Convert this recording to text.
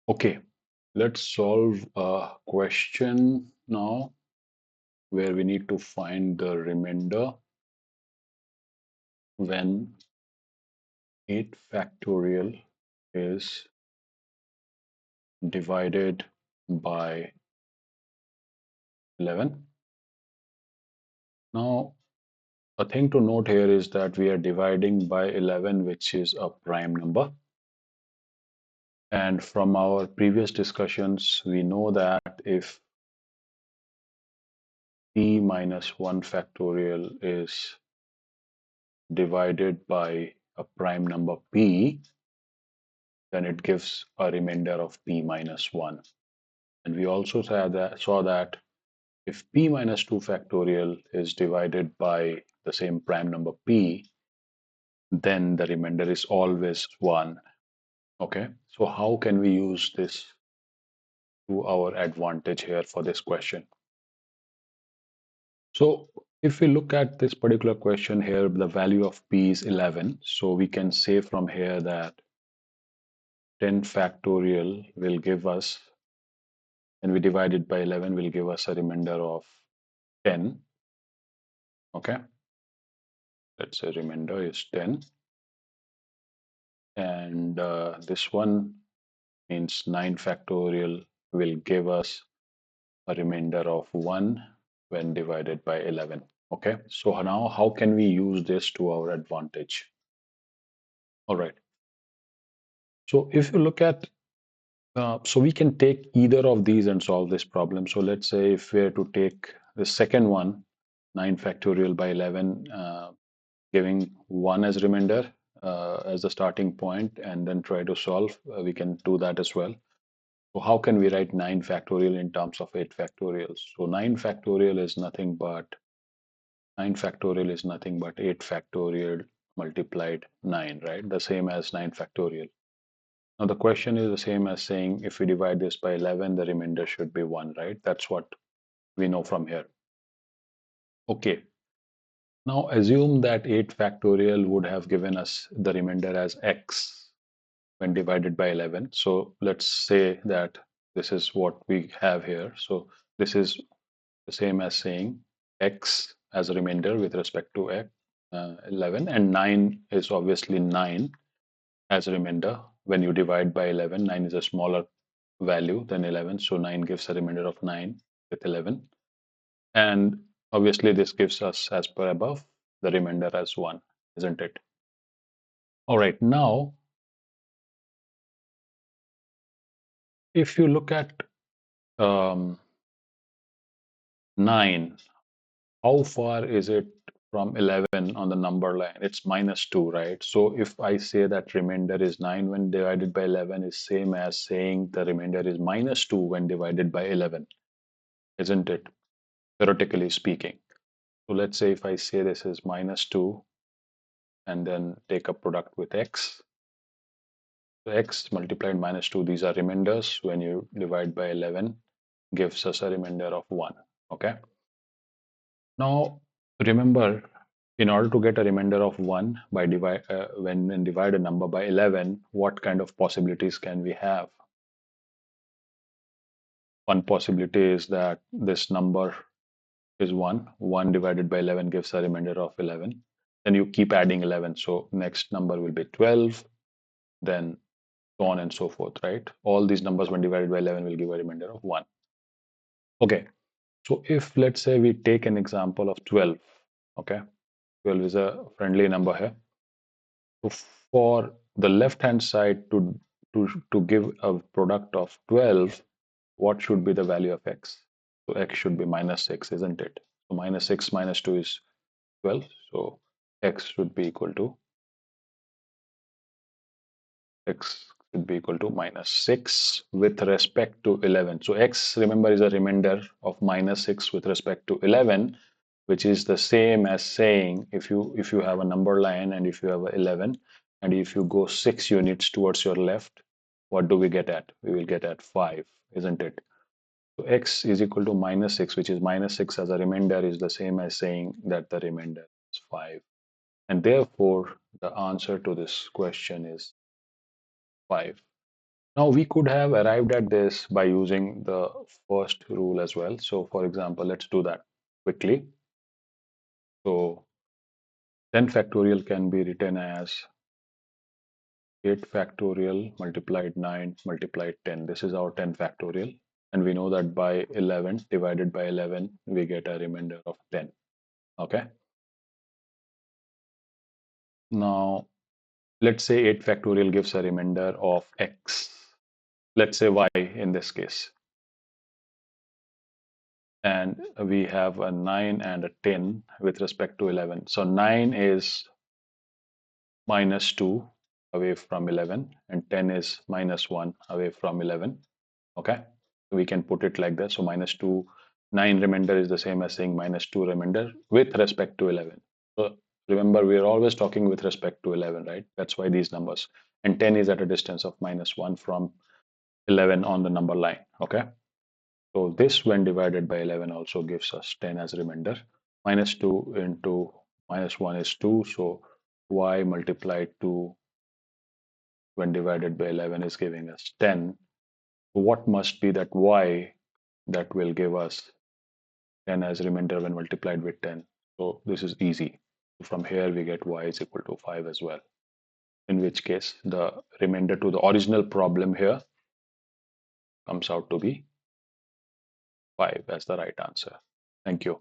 Okay, let's solve a question now where we need to find the remainder when 8 factorial is divided by 11. Now, a thing to note here is that we are dividing by 11, which is a prime number. And from our previous discussions, we know that if p minus 1 factorial is divided by a prime number p, then it gives a remainder of p minus 1. And we also saw that if p minus 2 factorial is divided by the same prime number p, then the remainder is always 1. Okay, so how can we use this to our advantage here for this question? So if we look at this particular question here, the value of p is 11. So we can say from here that 10 factorial will give us, and we divide it by 11 will give us a remainder of 10. Okay, let's say remainder is 10. And this one means 9 factorial will give us a remainder of 1 when divided by 11. Okay, so now how can we use this to our advantage? All right, so if you look at, so we can take either of these and solve this problem. So let's say if we are to take the second one, 9 factorial by 11, giving 1 as remainder as the starting point and then try to solve, we can do that as well. So how can we write 9 factorial in terms of 8 factorial? So 9 factorial is nothing but 8 factorial multiplied 9, right? The same as 9 factorial. Now the question is the same as saying if we divide this by 11, the remainder should be 1, right? That's what we know from here. Okay. Now assume that 8 factorial would have given us the remainder as x when divided by 11. So let's say that this is what we have here. So this is the same as saying x as a remainder with respect to 11, and 9 is obviously 9 as a remainder. When you divide by 11, 9 is a smaller value than 11, so 9 gives a remainder of 9 with 11. And obviously this gives us, as per above, the remainder as 1, isn't it? All right, now if you look at 9, how far is it from 11 on the number line? It's minus 2, right? So if I say that remainder is 9 when divided by 11 is same as saying the remainder is minus 2 when divided by 11, isn't it? Theoretically speaking. So let's say if I say this is minus 2 and then take a product with x. So x multiplied minus 2, these are remainders. When you divide by 11, gives us a remainder of 1. Okay. Now, remember, in order to get a remainder of 1 by when divide a number by 11, what kind of possibilities can we have? One possibility is that this number is 1. 1 divided by 11 gives a remainder of 11. Then you keep adding 11. So next number will be 12, then so on and so forth, right? All these numbers when divided by 11 will give a remainder of 1. Okay, so if let's say we take an example of 12, okay, 12 is a friendly number here. So for the left hand side to give a product of 12, what should be the value of x? So x should be minus 6, isn't it? So minus 6 minus 2 is 12. So x should be equal to minus 6 with respect to 11. So x, remember, is a remainder of minus 6 with respect to 11, which is the same as saying if you have a number line and if you have 11 and if you go 6 units towards your left, what do we get at? We will get at 5, isn't it? So x is equal to minus 6, which is minus 6 as a remainder, is the same as saying that the remainder is 5. And therefore, the answer to this question is 5. Now we could have arrived at this by using the first rule as well. So for example, let's do that quickly. So 10 factorial can be written as 8 factorial multiplied 9 multiplied 10. This is our 10 factorial. And we know that by 11 divided by 11, we get a remainder of 10. Okay. Now, let's say 8 factorial gives a remainder of x. Let's say y in this case. And we have a 9 and a 10 with respect to 11. So 9 is minus 2 away from 11 and 10 is minus 1 away from 11. Okay, we can put it like that. So minus 2, 9 remainder is the same as saying minus 2 remainder with respect to 11. So remember, we are always talking with respect to 11, right? That's why these numbers. And 10 is at a distance of minus 1 from 11 on the number line. Okay, so this when divided by 11 also gives us 10 as remainder. Minus 2 into minus 1 is 2. So y multiplied 2 when divided by 11 is giving us 10. What must be that y that will give us 10 as remainder when multiplied with 10? So this is easy. From here we get y is equal to 5 as well. In which case the remainder to the original problem here comes out to be 5 as the right answer. Thank you.